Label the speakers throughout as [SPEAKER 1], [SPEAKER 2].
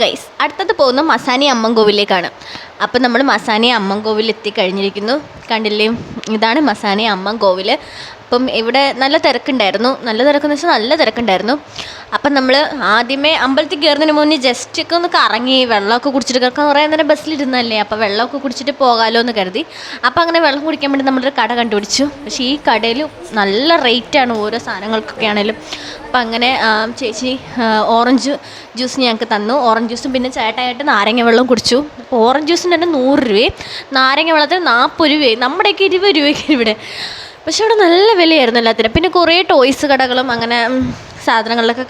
[SPEAKER 1] Guys അടുത്തത് പോകുന്ന മസാനി അമ്മൻകോവിലേക്കാണ്. അപ്പം നമ്മൾ മസാനി അമ്മൻകോവിൽ എത്തിക്കഴിഞ്ഞിരിക്കുന്നു. കണ്ടില്ലേ, ഇതാണ് മസാനി അമ്മൻകോവിൽ. അപ്പം ഇവിടെ നല്ല തിരക്കുണ്ടായിരുന്നു. നല്ല തിരക്കെന്ന് വെച്ചാൽ നല്ല തിരക്കുണ്ടായിരുന്നു. അപ്പം നമ്മൾ ആദ്യമേ അമ്പലത്തിൽ കയറുന്നതിന് മുന്നേ ജസ്റ്റ് ഒക്കെ ഒന്ന് കറങ്ങി വെള്ളമൊക്കെ കുടിച്ചിട്ട് കുറേ നേരം ബസ്സിലിരുന്നല്ലേ, അപ്പോൾ വെള്ളമൊക്കെ കുടിച്ചിട്ട് പോകാമല്ലോ എന്ന് കരുതി. അപ്പോൾ അങ്ങനെ വെള്ളം കുടിക്കാൻ വേണ്ടി നമ്മളൊരു കട കണ്ടുപിടിച്ചു. പക്ഷേ ഈ കടയിൽ നല്ല റേറ്റാണ് ഓരോ സാധനങ്ങൾക്കൊക്കെ ആണെങ്കിലും. അപ്പം അങ്ങനെ ചേച്ചി ഓറഞ്ച് ജ്യൂസ് ഞങ്ങൾക്ക് തന്നു. ഓറഞ്ച് ജ്യൂസും പിന്നെ ചേട്ടായിട്ട് നാരങ്ങ വെള്ളം കുടിച്ചു. അപ്പോൾ ഓറഞ്ച് ജ്യൂസിന് തന്നെ 100 രൂപയും നാരങ്ങ വെള്ളത്തിന് 40 രൂപയും. നമ്മുടെയൊക്കെ 20 രൂപയ്ക്ക് ഇവിടെ. പക്ഷെ അവിടെ നല്ല വിലയായിരുന്നു എല്ലാത്തിനും. പിന്നെ കുറേ ടോയ്സ് കടകളും അങ്ങനെ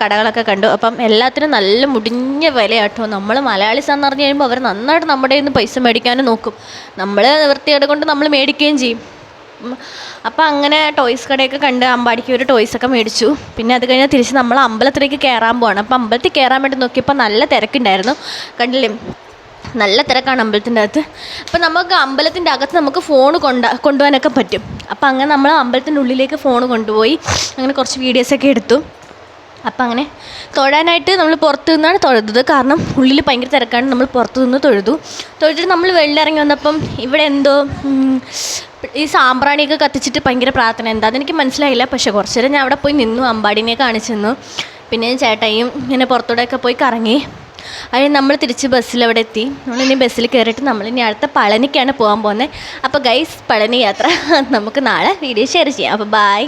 [SPEAKER 1] കടകളൊക്കെ കണ്ടു. അപ്പം എല്ലാത്തിനും നല്ല മുടിഞ്ഞ വിലയാട്ടോ. നമ്മൾ മലയാളീസാന്ന് പറഞ്ഞു കഴിയുമ്പോൾ അവർ നന്നായിട്ട് നമ്മുടെ കയ്യിൽ നിന്ന് പൈസ മേടിക്കാനും നോക്കും. നമ്മൾ വൃത്തികേട് കൊണ്ട് നമ്മൾ മേടിക്കുകയും ചെയ്യും. അപ്പം അങ്ങനെ ടോയ്സ് കടയൊക്കെ കണ്ട് അമ്പാടിക്ക് ഒരു ടോയ്സൊക്കെ മേടിച്ചു. പിന്നെ അത് കഴിഞ്ഞാൽ തിരിച്ച് നമ്മൾ അമ്പലത്തിലേക്ക് കയറാൻ പോവാണ്. അപ്പം അമ്പലത്തിൽ കയറാൻ വേണ്ടി നോക്കിയപ്പോൾ നല്ല തിരക്കുണ്ടായിരുന്നു. കണ്ടില്ലേ, നല്ല തിരക്കാണ് അമ്പലത്തിൻ്റെ അകത്ത്. അപ്പം നമുക്ക് അമ്പലത്തിൻ്റെ അകത്ത് നമുക്ക് ഫോൺ കൊണ്ടുപോകാനൊക്കെ പറ്റും. അപ്പം അങ്ങനെ നമ്മൾ അമ്പലത്തിൻ്റെ ഉള്ളിലേക്ക് ഫോൺ കൊണ്ടുപോയി അങ്ങനെ കുറച്ച് വീഡിയോസൊക്കെ എടുത്തു. അപ്പം അങ്ങനെ തൊഴാനായിട്ട് നമ്മൾ പുറത്തു നിന്നാണ് തൊഴുതത്. കാരണം ഉള്ളിൽ ഭയങ്കര തിരക്കാണ്. നമ്മൾ പുറത്തു നിന്ന് തൊഴുതിട്ട് നമ്മൾ വെളിയിലിറങ്ങി വന്നപ്പം ഇവിടെ എന്തോ ഈ സാമ്പ്രാണിയൊക്കെ കത്തിച്ചിട്ട് ഭയങ്കര പ്രാർത്ഥന എന്താണെന്ന് എനിക്ക് മനസ്സിലായില്ല. പക്ഷേ കുറച്ച് നേരം ഞാൻ അവിടെ പോയി നിന്നു, അമ്പാടിനെ കാണിച്ചു തന്നു. പിന്നെ ചേട്ടായിയും ഇങ്ങനെ പുറത്തൂടെയൊക്കെ പോയി കറങ്ങി. അതിന് നമ്മൾ തിരിച്ച് ബസ്സിൽ അവിടെ എത്തി. നമ്മളിനി ബസ്സിൽ കയറിയിട്ട് നമ്മളിനി അടുത്ത പളനിക്കാണ് പോകാൻ പോകുന്നത്. അപ്പോൾ ഗൈസ്, പളനി യാത്ര നമുക്ക് നാളെ വീഡിയോ ഷെയർ ചെയ്യാം. അപ്പോൾ ബൈ.